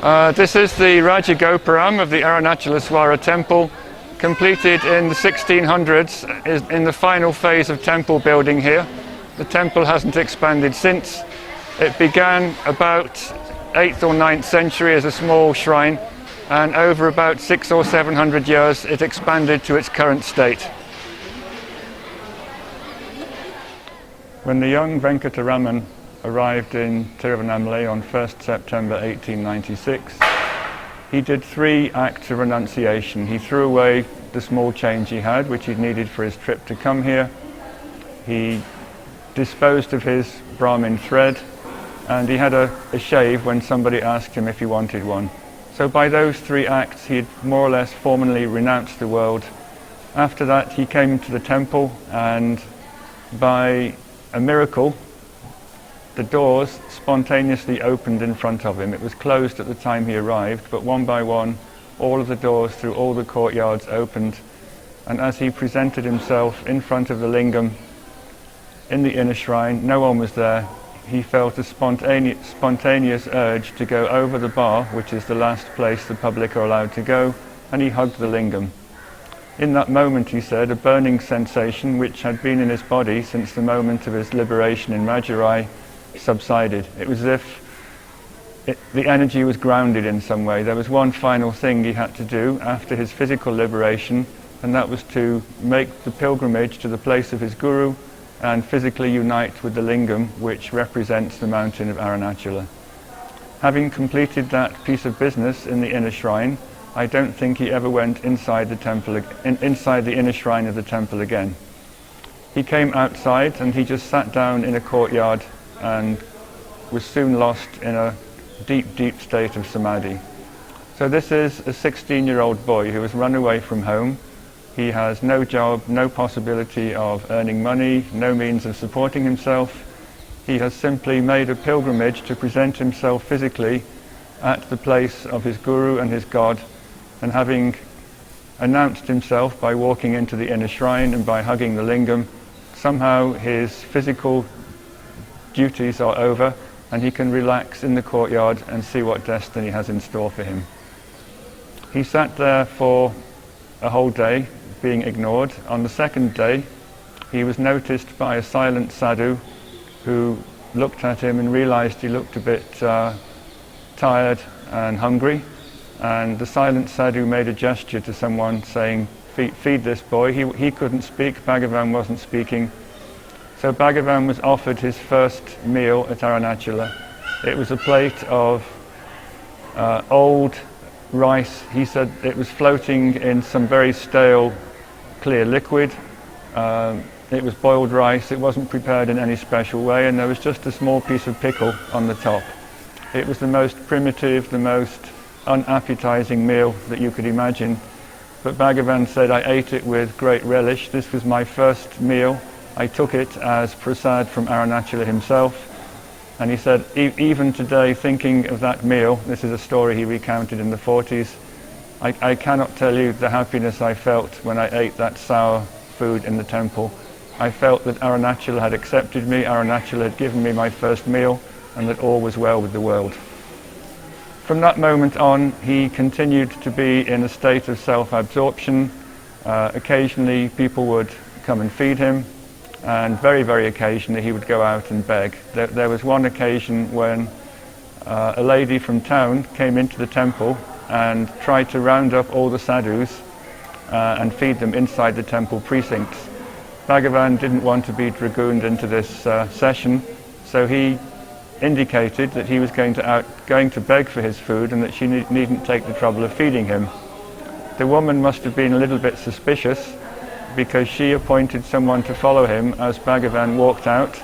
This is the Raja Gopuram of the Arunachaleswar temple, completed in the 1600s, is in the final phase of temple building here. The temple hasn't expanded since. It began about 8th or 9th century as a small shrine, and over about 600 or 700 years it expanded to its current state. When the young Venkataraman arrived in Tiruvannamalai on 1st September 1896, he did 3 acts of renunciation. He threw away the small change he had, which he'd needed for his trip to come here. He disposed of his Brahmin thread, and he had a shave when somebody asked him if he wanted one. So by those 3 acts he'd more or less formally renounced the world. After that he came to the temple, and by a miracle the doors spontaneously opened in front of him. It was closed at the time he arrived, but one by one all of the doors through all the courtyards opened, and as he presented himself in front of the lingam in the inner shrine, no one was there. He felt a spontaneous urge to go over the bar, which is the last place the public are allowed to go, and he hugged the lingam. In that moment, he said, a burning sensation which had been in his body since the moment of his liberation in Madurai subsided. It was as if the energy was grounded in some way. There was one final thing he had to do after his physical liberation, and that was to make the pilgrimage to the place of his guru and physically unite with the lingam, which represents the mountain of Arunachala. Having completed that piece of business in the inner shrine, I don't think he ever went inside the temple, inside the inner shrine of the temple again. He came outside and he just sat down in a courtyard and was soon lost in a deep, deep state of samadhi. So this is a 16-year-old boy who has run away from home. He has no job, no possibility of earning money, no means of supporting himself. He has simply made a pilgrimage to present himself physically at the place of his guru and his God, and having announced himself by walking into the inner shrine and by hugging the lingam, somehow his physical duties are over and he can relax in the courtyard and see what destiny has in store for him. He sat there for a whole day, being ignored. On the second day, he was noticed by a silent sadhu who looked at him and realized he looked a bit tired and hungry. And the silent sadhu made a gesture to someone saying, feed this boy. He couldn't speak, Bhagavan wasn't speaking. So Bhagavan was offered his first meal at Arunachala. It was a plate of old rice. He said it was floating in some very stale, clear liquid. It was boiled rice. It wasn't prepared in any special way, and there was just a small piece of pickle on the top. It was the most primitive, the most unappetizing meal that you could imagine. But Bhagavan said, I ate it with great relish. This was my first meal. I took it as prasad from Arunachala himself. And he said, even today, thinking of that meal, this is a story he recounted in the 40s, I cannot tell you the happiness I felt when I ate that sour food in the temple. I felt that Arunachala had accepted me, Arunachala had given me my first meal, and that all was well with the world. From that moment on, he continued to be in a state of self-absorption. Occasionally people would come and feed him, and very, very occasionally he would go out and beg. There was one occasion when a lady from town came into the temple and tried to round up all the sadhus and feed them inside the temple precincts. Bhagavan didn't want to be dragooned into this session, so he indicated that he was going to beg for his food and that she needn't take the trouble of feeding him. The woman must have been a little bit suspicious, because she appointed someone to follow him as Bhagavan walked out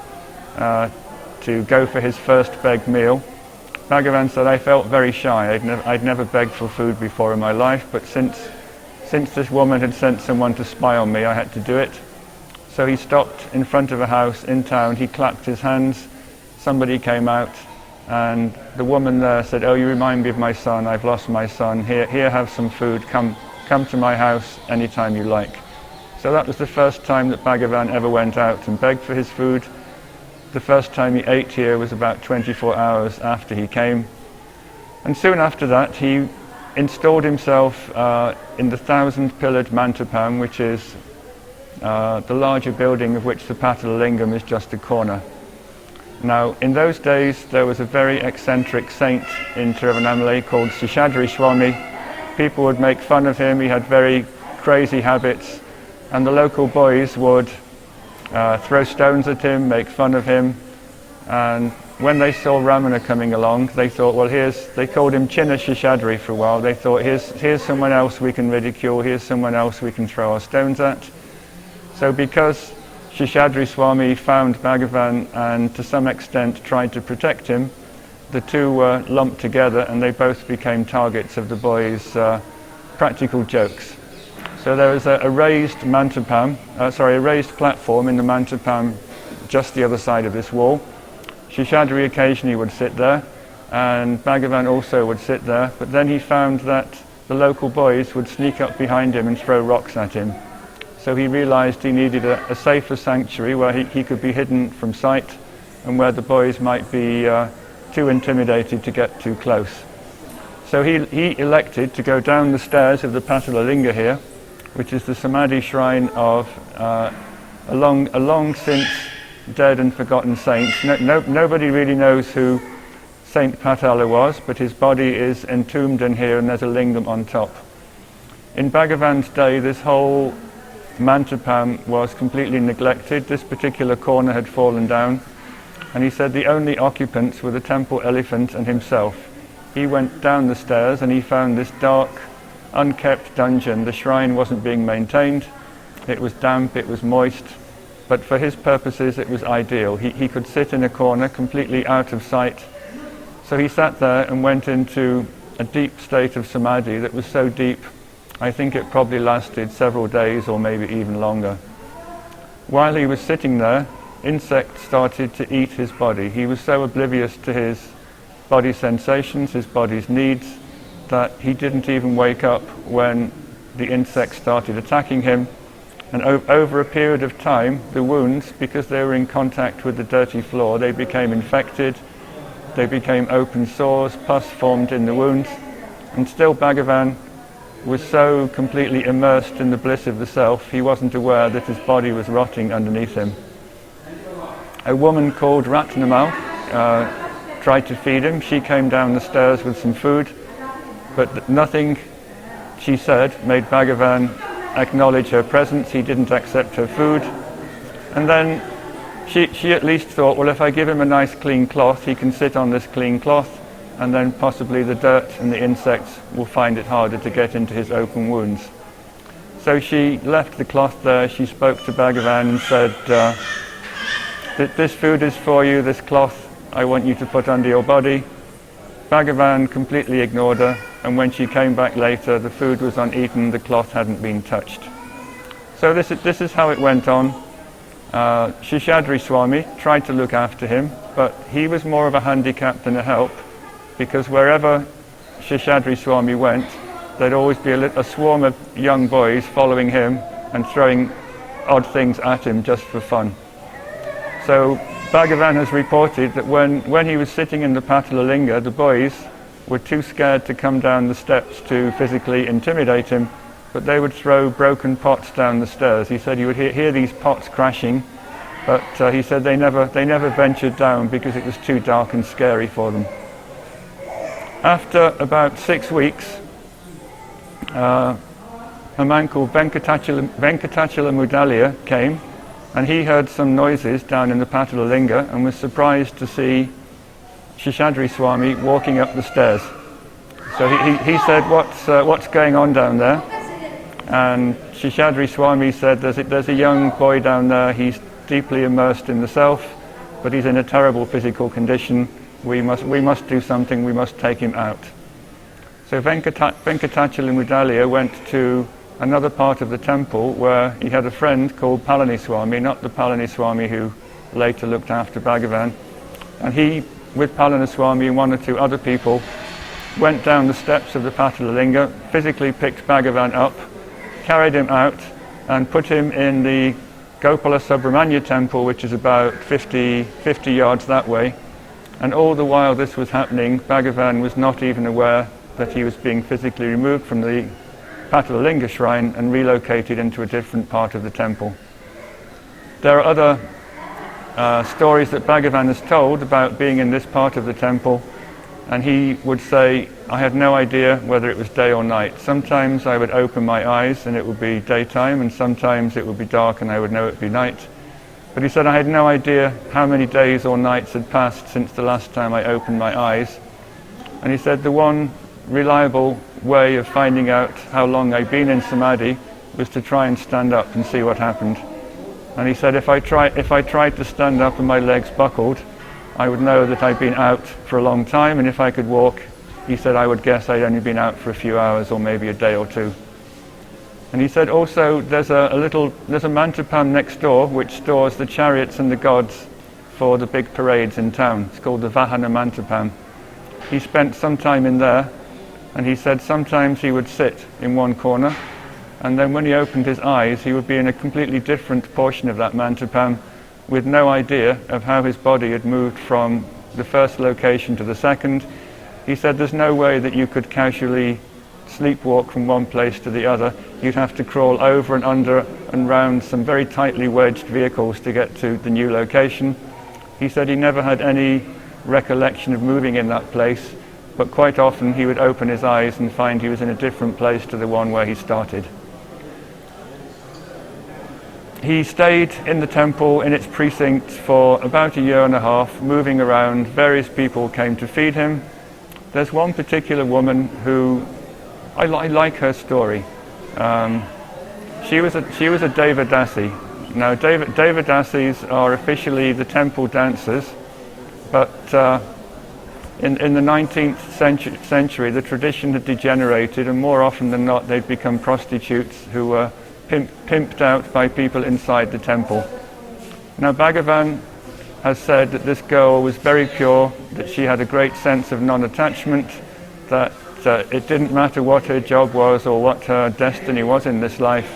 to go for his first begged meal. Bhagavan said, I felt very shy. I'd never begged for food before in my life, but since this woman had sent someone to spy on me, I had to do it. So he stopped in front of a house in town. He clapped his hands. Somebody came out, and the woman there said, oh, you remind me of my son. I've lost my son. Here, have some food. Come to my house anytime you like. So that was the first time that Bhagavan ever went out and begged for his food. The first time he ate here was about 24 hours after he came. And soon after that, he installed himself in the 1,000-pillared Mantapam, which is the larger building of which the Patala Lingam is just a corner. Now, in those days, there was a very eccentric saint in Tiruvannamalai called Seshadri Swami. People would make fun of him. He had very crazy habits, and the local boys would throw stones at him, make fun of him. And when they saw Ramana coming along, they thought, well, they called him Chinna Seshadri for a while. They thought, here's someone else we can ridicule, here's someone else we can throw our stones at. So because Seshadri Swami found Bhagavan and to some extent tried to protect him, the two were lumped together and they both became targets of the boys' practical jokes. So there was a raised platform in the Mantapam just the other side of this wall. Seshadri occasionally would sit there, and Bhagavan also would sit there, but then he found that the local boys would sneak up behind him and throw rocks at him. So he realized he needed a safer sanctuary where he could be hidden from sight and where the boys might be too intimidated to get too close. So he elected to go down the stairs of the Patala Linga here, which is the Samadhi shrine of a long since dead and forgotten saint. Nobody really knows who Saint Patala was, but his body is entombed in here and there's a lingam on top. In Bhagavan's day, this whole Mantapam was completely neglected. This particular corner had fallen down, and he said the only occupants were the temple elephant and himself. He went down the stairs and he found this dark, unkept dungeon. The shrine wasn't being maintained. It was damp, it was moist, but for his purposes it was ideal. He could sit in a corner completely out of sight. So he sat there and went into a deep state of samadhi that was so deep, I think it probably lasted several days or maybe even longer. While he was sitting there, insects started to eat his body. He was so oblivious to his body sensations, his body's needs, that he didn't even wake up when the insects started attacking him. And over a period of time, the wounds, because they were in contact with the dirty floor, they became infected, they became open sores, pus formed in the wounds, and still Bhagavan was so completely immersed in the bliss of the self, he wasn't aware that his body was rotting underneath him. A woman called Ratnamal tried to feed him. She came down the stairs with some food, but nothing she said made Bhagavan acknowledge her presence. He didn't accept her food. And then she at least thought, well, if I give him a nice clean cloth, he can sit on this clean cloth, and then possibly the dirt and the insects will find it harder to get into his open wounds. So she left the cloth there. She spoke to Bhagavan and said, this food is for you, this cloth I want you to put under your body. Bhagavan completely ignored her, and when she came back later, the food was uneaten, the cloth hadn't been touched. So this is how it went on. Seshadri Swami tried to look after him, but he was more of a handicap than a help, because wherever Seshadri Swami went, there'd always be a swarm of young boys following him and throwing odd things at him just for fun. So Bhagavan has reported that when he was sitting in the Patala Linga, the boys were too scared to come down the steps to physically intimidate him, but they would throw broken pots down the stairs. He said he would hear these pots crashing, but he said they never ventured down because it was too dark and scary for them. After about 6 weeks, a man called Venkatachala Mudalia came, and he heard some noises down in the Patala Linga and was surprised to see Seshadri Swami walking up the stairs. So he said, what's going on down there? And Seshadri Swami said, there's a young boy down there, he's deeply immersed in the self, but he's in a terrible physical condition. We must do something, we must take him out. So Venkatachala Mudalia went to another part of the temple where he had a friend called Palani Swami, not the Palani Swami who later looked after Bhagavan. And he, with Palani Swami and 1 or 2 other people, went down the steps of the Patala Linga, physically picked Bhagavan up, carried him out, and put him in the Gopala Subramanya temple, which is about 50 yards that way. And all the while this was happening, Bhagavan was not even aware that he was being physically removed from the Patala Lingam shrine and relocated into a different part of the temple. There are other stories that Bhagavan has told about being in this part of the temple, and he would say, I had no idea whether it was day or night. Sometimes I would open my eyes and it would be daytime, and sometimes it would be dark and I would know it would be night. But he said, I had no idea how many days or nights had passed since the last time I opened my eyes. And he said the one reliable way of finding out how long I'd been in samadhi was to try and stand up and see what happened. And he said if I tried to stand up and my legs buckled, I would know that I'd been out for a long time, and if I could walk, he said I would guess I'd only been out for a few hours or maybe a day or two. And he said also there's a mantapam next door which stores the chariots and the gods for the big parades in town. It's called the Vahana Mantapam. He spent some time in there, and he said sometimes he would sit in one corner, and then when he opened his eyes he would be in a completely different portion of that mantapam with no idea of how his body had moved from the first location to the second. He said there's no way that you could casually sleepwalk from one place to the other. You'd have to crawl over and under and round some very tightly wedged vehicles to get to the new location. He said he never had any recollection of moving in that place, but quite often he would open his eyes and find he was in a different place to the one where he started. He stayed in the temple, in its precincts, for about a year and a half, moving around. Various people came to feed him. There's one particular woman who I like her story. She was a Devadasi. Now, Devadasis are officially the temple dancers, but in the 19th century, the tradition had degenerated, and more often than not, they'd become prostitutes who were pimped out by people inside the temple. Now, Bhagavan has said that this girl was very pure, that she had a great sense of non-attachment, that it didn't matter what her job was or what her destiny was in this life.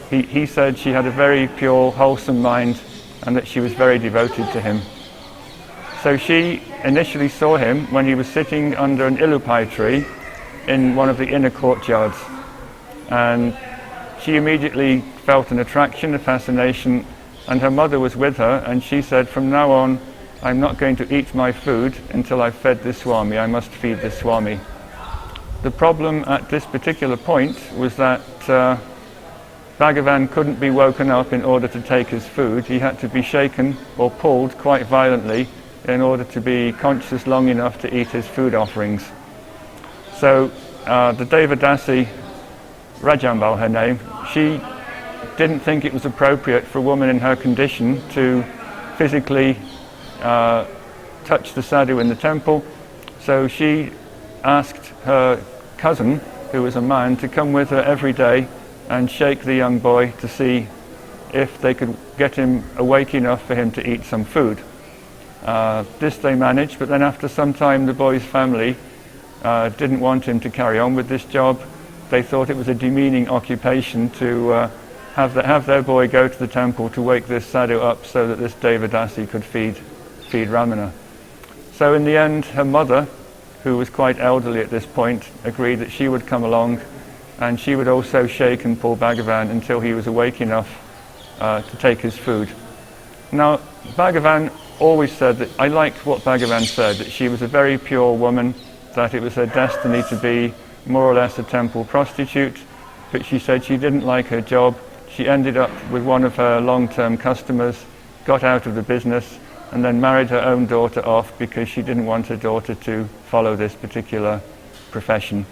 He said she had a very pure, wholesome mind, and that she was very devoted to him. So she initially saw him when he was sitting under an ilupai tree in one of the inner courtyards, and she immediately felt an attraction, a fascination, and her mother was with her, and she said, from now on, I'm not going to eat my food until I've fed this Swami. I must feed this Swami. The problem at this particular point was that Bhagavan couldn't be woken up in order to take his food. He had to be shaken or pulled quite violently in order to be conscious long enough to eat his food offerings. So the Devadasi, Rajambal her name, she didn't think it was appropriate for a woman in her condition to physically touch the sadhu in the temple, so she asked her cousin, who was a man, to come with her every day and shake the young boy to see if they could get him awake enough for him to eat some food. This they managed, but then after some time the boy's family didn't want him to carry on with this job. They thought it was a demeaning occupation to have their boy go to the temple to wake this sadhu up so that this Devadasi could feed Ramana. So in the end, her mother, who was quite elderly at this point, agreed that she would come along, and she would also shake and pull Bhagavan until he was awake enough to take his food. Now, Bhagavan always said that, I liked what Bhagavan said, that she was a very pure woman, that it was her destiny to be more or less a temple prostitute, but she said she didn't like her job. She ended up with one of her long-term customers, got out of the business, and then married her own daughter off because she didn't want her daughter to follow this particular profession.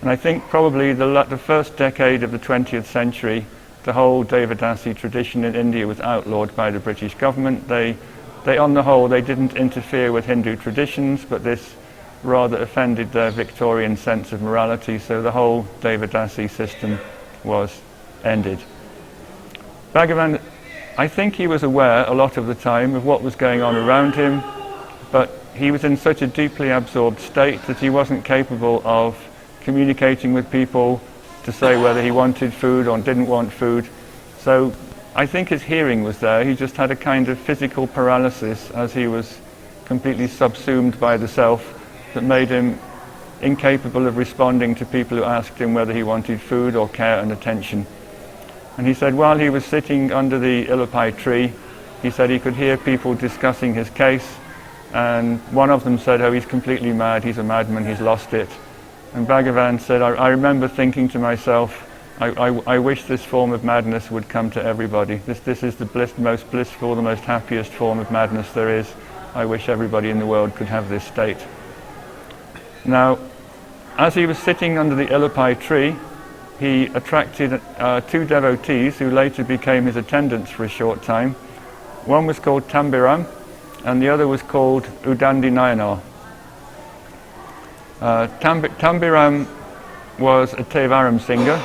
And I think probably the first decade of the 20th century, the whole Devadasi tradition in India was outlawed by the British government. They on the whole, they didn't interfere with Hindu traditions, but this rather offended their Victorian sense of morality, so the whole Devadasi system was ended. Bhagavan, I think he was aware a lot of the time of what was going on around him, but he was in such a deeply absorbed state that he wasn't capable of communicating with people to say whether he wanted food or didn't want food. So I think his hearing was there. He just had a kind of physical paralysis as he was completely subsumed by the self that made him incapable of responding to people who asked him whether he wanted food or care and attention. And he said while he was sitting under the ilopai tree, he said he could hear people discussing his case, and one of them said, "Oh, he's completely mad, he's a madman, he's lost it." And Bhagavan said, I remember thinking to myself, I wish this form of madness would come to everybody. This is the most blissful, the most happiest form of madness there is. I wish everybody in the world could have this state. Now, as he was sitting under the ilopai tree, he attracted two devotees who later became his attendants for a short time. One was called Tambiram, and the other was called Udandi Nayanar. Tambiram was a Tevaram singer.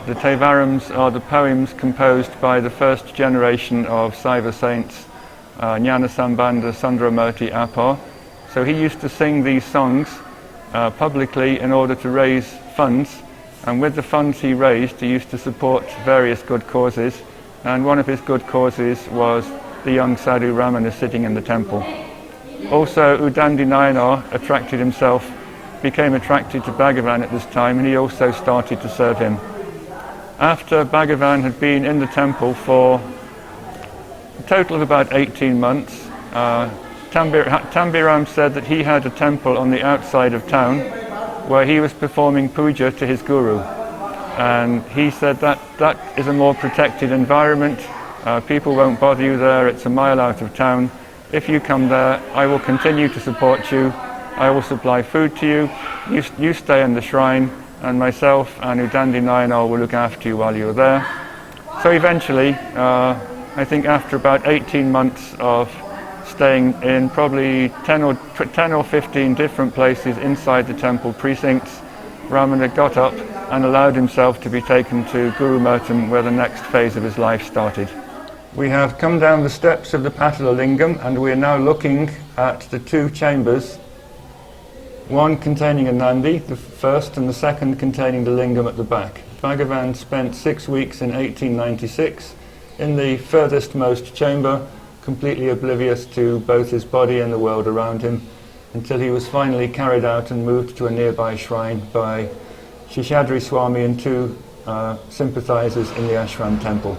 The Tevarams are the poems composed by the first generation of Saiva saints, Jnana Sambandha, Sundramurti, Appar. So he used to sing these songs publicly in order to raise funds, and with the funds he raised, he used to support various good causes, and one of his good causes was the young sadhu Ramana sitting in the temple. Also, Udandi Nayanar became attracted to Bhagavan at this time, and he also started to serve him. After Bhagavan had been in the temple for a total of about 18 months, Tambiram said that he had a temple on the outside of town where he was performing puja to his guru. And he said that is a more protected environment, people won't bother you there, it's a mile out of town. If you come there, I will continue to support you, I will supply food to you, you stay in the shrine, and myself and Udandi Nayanar will look after you while you're there. So eventually, I think after about 18 months of staying in probably 10 or 15 different places inside the temple precincts, Ramana got up and allowed himself to be taken to Gurumurtam, where the next phase of his life started. We have come down the steps of the Patala Lingam, and we are now looking at the two chambers, one containing a Nandi, the first, and the second containing the Lingam at the back. Bhagavan spent 6 weeks in 1896 in the furthest most chamber, completely oblivious to both his body and the world around him, until he was finally carried out and moved to a nearby shrine by Shishadri Swami and two sympathizers in the ashram temple.